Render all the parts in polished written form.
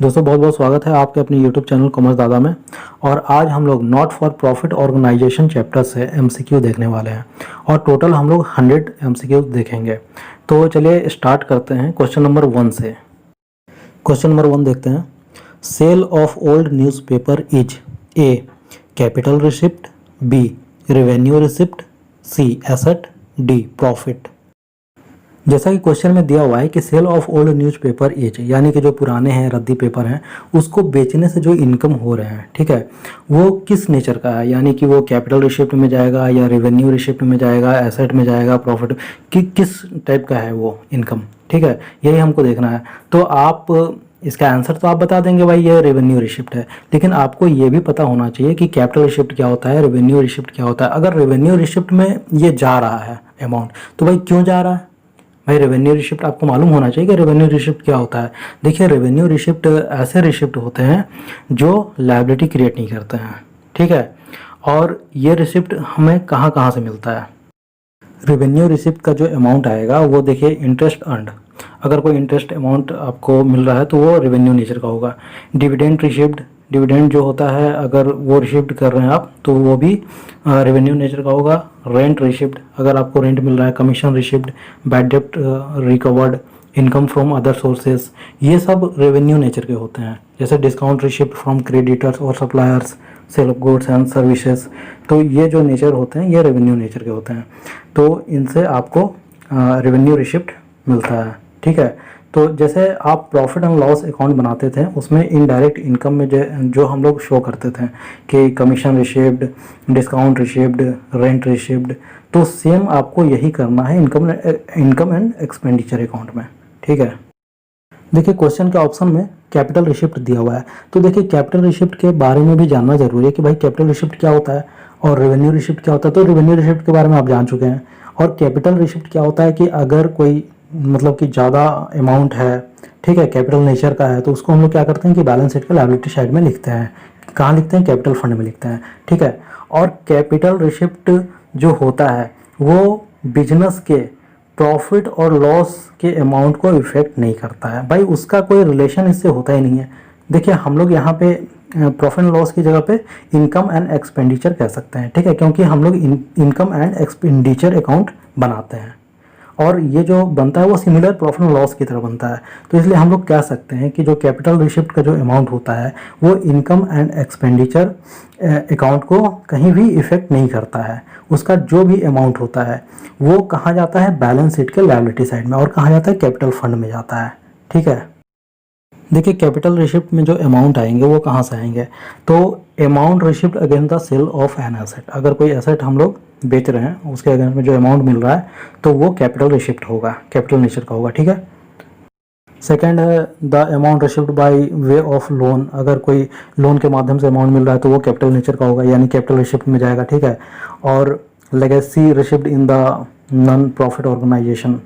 दोस्तों बहुत बहुत स्वागत है आपके अपने YouTube चैनल कॉमर्स दादा में। और आज हम लोग not for profit organisation chapter से MCQ देखने वाले हैं और टोटल हम लोग 100 MCQ देखेंगे। तो चलिए स्टार्ट करते हैं क्वेश्चन नंबर 1 से। क्वेश्चन नंबर 1 देखते हैं। Sale of old newspaper is A capital receipt, B revenue receipt, C asset, D profit. जैसा कि क्वेश्चन में दिया हुआ है कि sale of old newspaper is, यानी कि जो पुराने हैं रद्दी पेपर हैं उसको बेचने से जो इनकम हो रहे हैं, ठीक है, वो किस नेचर का है, यानी कि वो कैपिटल रिसिप्ट में जाएगा या रेवेन्यू रिसिप्ट में जाएगा, एसेट में जाएगा, प्रॉफिट किस टाइप का है वो इनकम, ठीक है, यही हमको देखना है। तो आप इसका आंसर तो आप बता देंगे भाई ये रेवेन्यू रिसिप्ट है, लेकिन आपको ये भी पता होना चाहिए कि कैपिटल रिसिप्ट क्या होता है, रेवेन्यू रिसिप्ट क्या होता है। अगर रेवेन्यू रिसिप्ट में ये जा रहा है अमाउंट, तो भाई क्यों जा रहा है भाई? रेवेन्यू रिसिप्ट आपको मालूम होना चाहिए कि रेवेन्यू रिसिप्ट क्या होता है। देखिए, रेवेन्यू रिसिप्ट ऐसे रिसिप्ट होते हैं जो लायबिलिटी क्रिएट नहीं करते हैं, ठीक है। और ये रिसिप्ट हमें कहाँ कहाँ से मिलता है? रेवेन्यू रिसिप्ट का जो अमाउंट आएगा वो देखिए इंटरेस्ट अर्न्ड, अगर कोई इंटरेस्ट अमाउंट आपको मिल रहा है तो वो रेवेन्यू नेचर का होगा। डिविडेंड रिसिप्ट, डिविडेंड जो होता है अगर वो रिसिप्ट कर रहे हैं आप तो वो भी रेवेन्यू नेचर का होगा। रेंट रिसिप्ट, अगर आपको रेंट मिल रहा है। कमीशन रिसिप्ट, बैड डेब्ट recovered, income from other sources, ये सब रेवेन्यू नेचर के होते हैं। जैसे डिस्काउंट रिसिप्ट फ्रॉम क्रेडिटर्स और suppliers, sale of goods and services, तो ये जो नेचर होते हैं ये रेवेन्यू नेचर के होते हैं। तो इनसे आपको रेवेन्यू रिसिप्ट मिलता है, ठीक है। तो जैसे आप प्रॉफिट एंड लॉस अकाउंट बनाते थे उसमें इनडायरेक्ट इनकम में जो हम लोग शो करते थे कि commission receipt, discount receipt, rent receipt, तो सेम आपको यही करना है इनकम एंड एक्सपेंडिचर अकाउंट में, ठीक है। देखिए क्वेश्चन के ऑप्शन में कैपिटल रिसिप्ट दिया हुआ है, तो देखिए कैपिटल रिसिप्ट के बारे में भी जानना जरूरी है कि भाई कैपिटल रिसिप्ट क्या होता है और रेवेन्यू रिसिप्ट क्या होता है। तो रेवेन्यू रिसिप्ट के बारे में आप जान चुके हैं। और कैपिटल रिसिप्ट क्या होता है कि अगर कोई मतलब कि ज़्यादा अमाउंट है, ठीक है, कैपिटल नेचर का है, तो उसको हम लोग क्या करते हैं कि बैलेंस शीट के लायबिलिटी साइड में लिखते हैं। कहाँ लिखते हैं? कैपिटल फंड में लिखते हैं, ठीक है। और कैपिटल रिसिप्ट जो होता है वो बिजनेस के प्रॉफिट और लॉस के अमाउंट को इफेक्ट नहीं करता है भाई, उसका कोई रिलेशन इससे होता ही नहीं है। देखिए हम लोग यहाँ पे प्रॉफिट एंड लॉस की जगह पे इनकम एंड एक्सपेंडिचर कह सकते हैं, ठीक है, क्योंकि हम लोग इनकम एंड एक्सपेंडिचर अकाउंट बनाते हैं और ये जो बनता है वो सिमिलर प्रॉफिट एंड लॉस की तरह बनता है। तो इसलिए हम लोग कह सकते हैं कि जो कैपिटल रिसिप्ट का जो अमाउंट होता है वो इनकम एंड एक्सपेंडिचर अकाउंट को कहीं भी इफेक्ट नहीं करता है। उसका जो भी अमाउंट होता है वो कहाँ जाता है? बैलेंस शीट के लायबिलिटी साइड में। और कहाँ जाता है? कैपिटल फंड में जाता है, ठीक है। देखिए कैपिटल रिसिप्ट में जो अमाउंट आएंगे वो कहाँ से आएंगे? तो amount receipt against the sale of an asset, अगर कोई एसेट हम लोग बेच रहे हैं उसके अगेंस्ट में जो अमाउंट मिल रहा है तो वो कैपिटल रिसिप्ट होगा, कैपिटल नेचर का होगा, ठीक है। सेकंड है the amount receipt by way of loan, अगर कोई लोन के माध्यम से अमाउंट मिल रहा है तो वो कैपिटल नेचर का होगा, यानी कैपिटल रिसिप्ट में जाएगा, ठीक है। और legacy receipt in the non profit organisation,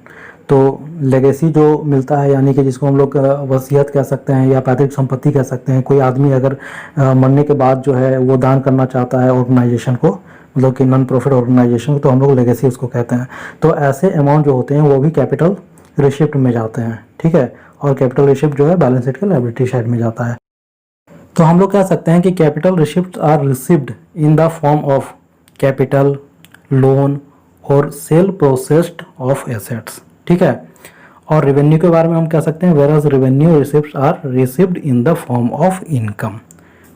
तो लेगेसी जो मिलता है यानी कि जिसको हम लोग वसीयत कह सकते हैं या पैतृक संपत्ति कह सकते हैं। कोई आदमी अगर मरने के बाद जो है वो दान करना चाहता है ऑर्गेनाइजेशन को, मतलब कि नॉन प्रॉफिट ऑर्गेनाइजेशन को, तो हम लोग लेगेसी उसको कहते हैं। तो ऐसे अमाउंट जो होते हैं वो भी कैपिटल रिसिप्ट में जाते हैं, ठीक है। और कैपिटल रिसिप्ट जो है बैलेंस शीट के लायबिलिटी साइड में जाता है। तो हम लोग कह सकते हैं कि capital receipt are received in the form of capital, loan और सेल प्रोसेस्ड ऑफ एसेट्स, ठीक है। और रेवेन्यू के बारे में हम कह सकते हैं whereas revenue receipts are received in the form of income.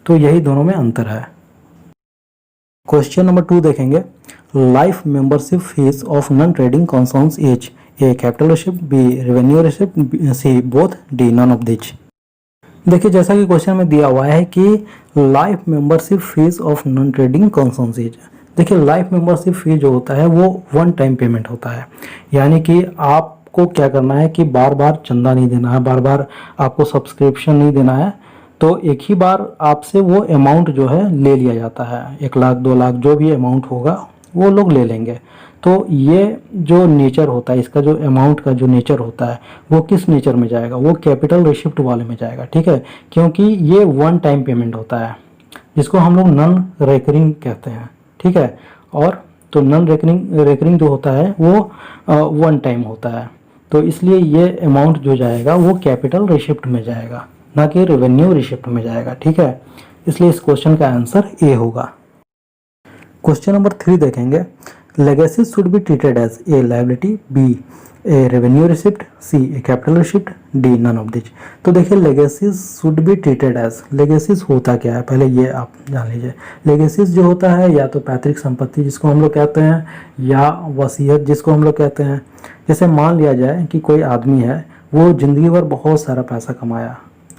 तो यही दोनों में अंतर है। क्वेश्चन नंबर 2 देखेंगे। Life membership fees of non trading concerns is A capital receipt, B revenue receipt, C both, D none of which. देखिए जैसा कि क्वेश्चन में दिया हुआ है कि life membership fees of non trading concerns is, देखिए लाइफ मेंबरशिप फी जो होता है वो वन टाइम पेमेंट होता है, यानी कि आपको क्या करना है कि बार बार चंदा नहीं देना है, बार बार आपको सब्सक्रिप्शन नहीं देना है। तो एक ही बार आपसे वो अमाउंट जो है ले लिया जाता है, 1 लाख 2 लाख जो भी अमाउंट होगा वो लोग ले लेंगे। तो ये जो नेचर होता है, इसका जो अमाउंट का जो नेचर होता है वो किस नेचर में जाएगा? वो कैपिटल रिसिप्ट वाले में जाएगा, ठीक है, क्योंकि ये वन टाइम पेमेंट होता है जिसको हम लोग नॉन रेकरिंग कहते हैं, ठीक है। और तो नॉन रेकरिंग जो होता है वो वन टाइम होता है, तो इसलिए ये अमाउंट जो जाएगा वो कैपिटल रिसिप्ट में जाएगा, ना कि रेवेन्यू रिसिप्ट में जाएगा। ठीक है, इसलिए इस क्वेश्चन का आंसर ए होगा। क्वेश्चन नंबर 3 देखेंगे, legacy should be treated as A liability, B a revenue receipt, C a capital receipt, D none of this. तो देखिए legacies should be treated as, legacies होता क्या है पहले ये आप जान लीजिए। लेगेसीज जो होता है या तो पैतृक संपत्ति जिसको हम लोग कहते हैं, या वसीयत जिसको हम लोग कहते हैं। जैसे मान लिया जाए कि कोई आदमी है, वो ज़िंदगी भर बहुत सारा पैसा कमाया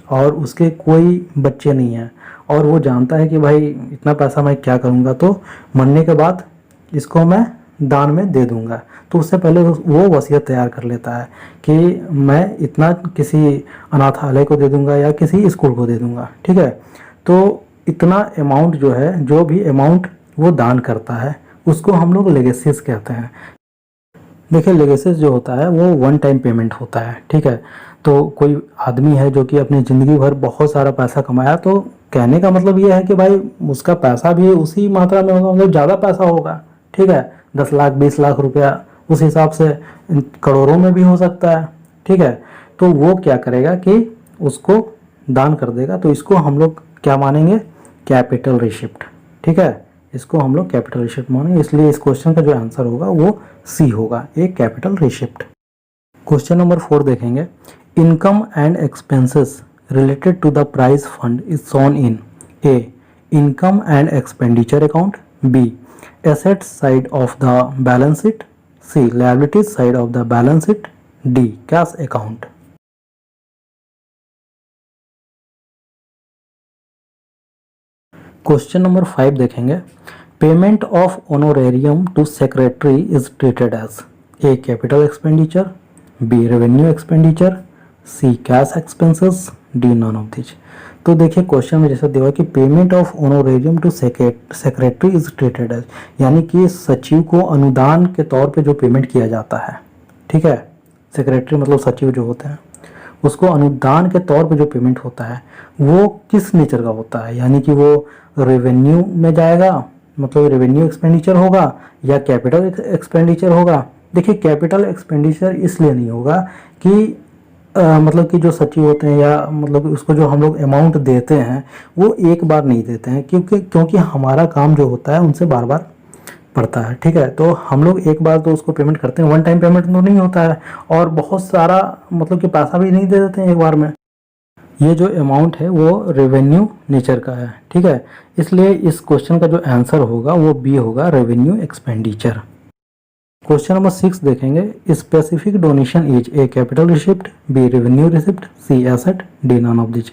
और उसके कोई बच्चे नहीं हैं, और वो जानता है कि भाई इतना पैसा मैं क्या करूँगा, तो मरने के बाद इसको मैं दान में दे दूंगा। तो उससे पहले वो वसीयत तैयार कर लेता है कि मैं इतना किसी अनाथालय को दे दूंगा या किसी स्कूल को दे दूंगा। ठीक है, तो इतना अमाउंट जो है, जो भी अमाउंट वो दान करता है, उसको हम लोग लेगेसीज कहते हैं। देखिए लेगेसीज जो होता है वो वन टाइम पेमेंट होता है। ठीक है, तो कोई आदमी है जो कि अपनी ज़िंदगी भर बहुत सारा पैसा कमाया, तो कहने का मतलब ये है कि भाई उसका पैसा भी उसी मात्रा में होगा, मतलब ज़्यादा पैसा होगा। ठीक है, 10 लाख 20 लाख रुपया उस हिसाब से करोड़ों में भी हो सकता है। ठीक है, तो वो क्या करेगा कि उसको दान कर देगा। तो इसको हम लोग क्या मानेंगे, कैपिटल रिसिप्ट। ठीक है, इसको हम लोग कैपिटल रिसिप्ट मानेंगे, इसलिए इस क्वेश्चन का जो आंसर होगा वो सी होगा, ए कैपिटल रिसिप्ट। क्वेश्चन नंबर 4 देखेंगे, income and expenses related to the prize fund is shown in A. Income and expenditure account, B. Assets side of the balance sheet, C. Liabilities side of the balance sheet, D. Cash account. Question number 5 देखेंगे, payment of honorarium to secretary is treated as A capital expenditure, B revenue expenditure, C cash expenses, D none of this. तो देखिए question में जैसा दिया कि payment of honorarium to secretary is treated as, यानी कि सचिव को अनुदान के तौर पे जो पेमेंट किया जाता है। ठीक है, सेक्रेटरी मतलब सचिव जो होते हैं, उसको अनुदान के तौर पे जो पेमेंट होता है वो किस नेचर का होता है, यानी कि वो रेवेन्यू में जाएगा, मतलब रेवेन्यू एक्सपेंडिचर होगा, या कैपिटल एक्सपेंडिचर होगा। देखिए कैपिटल एक्सपेंडिचर इसलिए नहीं होगा कि मतलब कि जो सचिव होते हैं या मतलब उसको जो हम लोग अमाउंट देते हैं वो एक बार नहीं देते हैं, क्योंकि हमारा काम जो होता है उनसे बार बार पड़ता है। ठीक है, तो हम लोग एक बार तो उसको पेमेंट करते हैं, वन टाइम पेमेंट तो नहीं होता है, और बहुत सारा मतलब कि पैसा भी नहीं दे देते हैं एक बार में। ये जो अमाउंट है वो रेवेन्यू नेचर का है। ठीक है, इसलिए इस क्वेश्चन का जो आंसर होगा वो बी होगा, रेवेन्यू एक्सपेंडिचर। क्वेश्चन नंबर 6 देखेंगे, specific donation is A capital receipt, B revenue receipt, C asset, D none of this.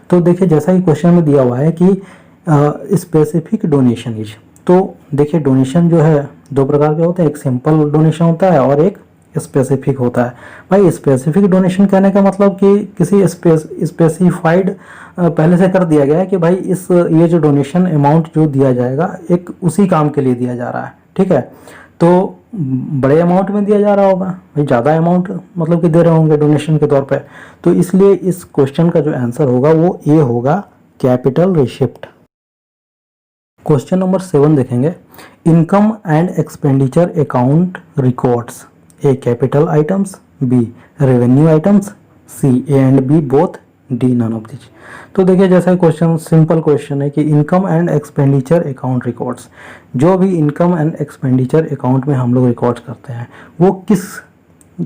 तो देखिए जैसा कि क्वेश्चन में दिया हुआ है कि स्पेसिफिक डोनेशन इज, तो देखिए डोनेशन जो है दो प्रकार के होते हैं, एक सिंपल डोनेशन होता है और एक स्पेसिफिक होता है। भाई स्पेसिफिक डोनेशन कहने का मतलब कि किसी स्पेसिफाइड पहले से कर दिया गया है कि भाई ये जो डोनेशन अमाउंट जो दिया जाएगा एक उसी काम के लिए दिया जा रहा है। ठीक है, तो बड़े अमाउंट में दिया जा रहा होगा, भाई ज़्यादा अमाउंट मतलब कि दे रहे होंगे डोनेशन के तौर पे, तो इसलिए इस क्वेश्चन का जो आंसर होगा वो ए होगा, कैपिटल रिसिप्ट। क्वेश्चन नंबर 7 देखेंगे, income and expenditure account records A capital items, B revenue items, C A and B both, D none of this. तो देखिए जैसा क्वेश्चन सिंपल क्वेश्चन है कि income and expenditure account records, जो भी income and expenditure account में हम लोग रिकॉर्ड करते हैं वो किस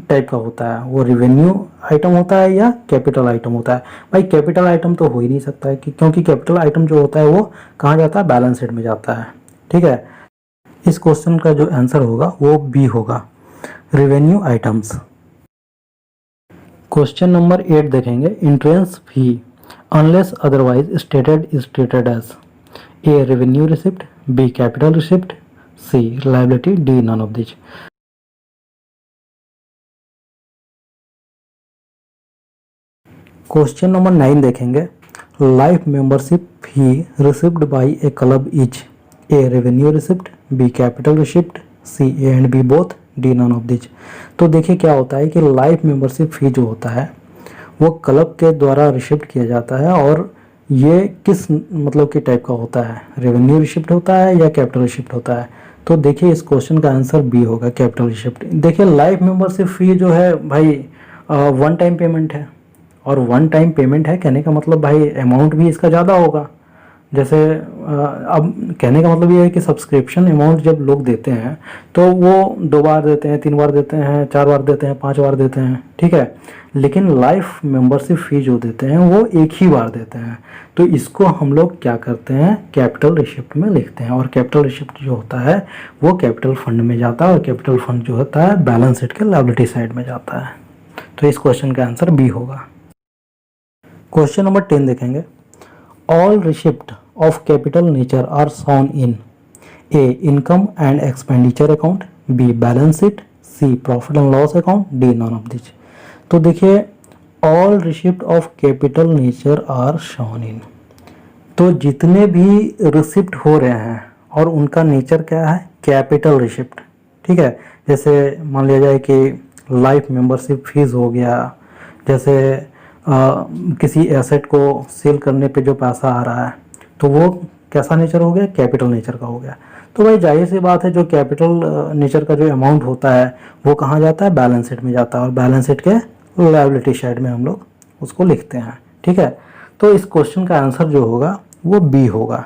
टाइप का होता है, वो रेवेन्यू आइटम होता है या कैपिटल आइटम होता है। भाई कैपिटल आइटम तो हो ही नहीं सकता है क्योंकि कैपिटल आइटम जो होता है वो कहाँ जाता है, बैलेंस शीट में जाता है। ठीक है, इस क्वेश्चन का जो आंसर होगा वो बी होगा, रेवेन्यू आइटम्स। क्वेश्चन नंबर 8 देखेंगे, entrance fee unless otherwise stated is treated as A revenue receipt, B capital receipt, C liability, D none of this. Question number 9 देखेंगे, life membership fee received by a club is A revenue receipt, B capital receipt, C A and B both, D none of this. तो देखिए क्या होता है कि life membership fee जो होता है वो क्लब के द्वारा रिसिप्ट किया जाता है, और ये किस मतलब के टाइप का होता है, रेवेन्यू रिसिप्ट होता है या कैपिटल रिसिप्ट होता है। तो देखिए इस क्वेश्चन का आंसर बी होगा, कैपिटल रिसिप्ट। देखिए लाइफ मेंबरशिप फी जो है भाई वन टाइम पेमेंट है, और वन टाइम पेमेंट है, कहने का मतलब भाई अमाउंट भी इसका ज़्यादा होगा। जैसे अब कहने का मतलब ये है कि सब्सक्रिप्शन अमाउंट जब लोग देते हैं तो वो 2 बार देते हैं, 3 बार देते हैं, 4 बार देते हैं, 5 बार देते हैं, ठीक है। लेकिन लाइफ मेंबरशिप फ़ी जो देते हैं वो एक ही बार देते हैं। तो इसको हम लोग क्या करते हैं, कैपिटल रिसिप्ट में लिखते हैं। और कैपिटल रिसिप्ट जो होता है वो कैपिटल फंड में जाता है, और कैपिटल फंड जो होता है बैलेंस शीट के लायबिलिटी साइड में जाता है। तो इस क्वेश्चन का आंसर बी होगा। क्वेश्चन नंबर 10 देखेंगे। All receipt of capital nature are shown in A. income and expenditure account, B. balance sheet, C. profit and loss account, D. none of these। तो देखिए all receipt of capital nature are shown in, तो जितने भी receipt हो रहे हैं और उनका नेचर क्या है, कैपिटल रिसिप्ट, ठीक है। जैसे मान लिया जाए कि लाइफ मेंबरशिप फीस हो गया, जैसे किसी एसेट को सेल करने पे जो पैसा आ रहा है तो वो कैसा नेचर हो गया, कैपिटल नेचर का हो गया। तो भाई जाहिर सी बात है जो कैपिटल नेचर का जो अमाउंट होता है वो कहाँ जाता है, बैलेंस शीट में जाता है, और बैलेंस शीट के लायबिलिटी साइड में हम लोग उसको लिखते हैं, ठीक है। तो इस क्वेश्चन का आंसर जो होगा वो बी होगा।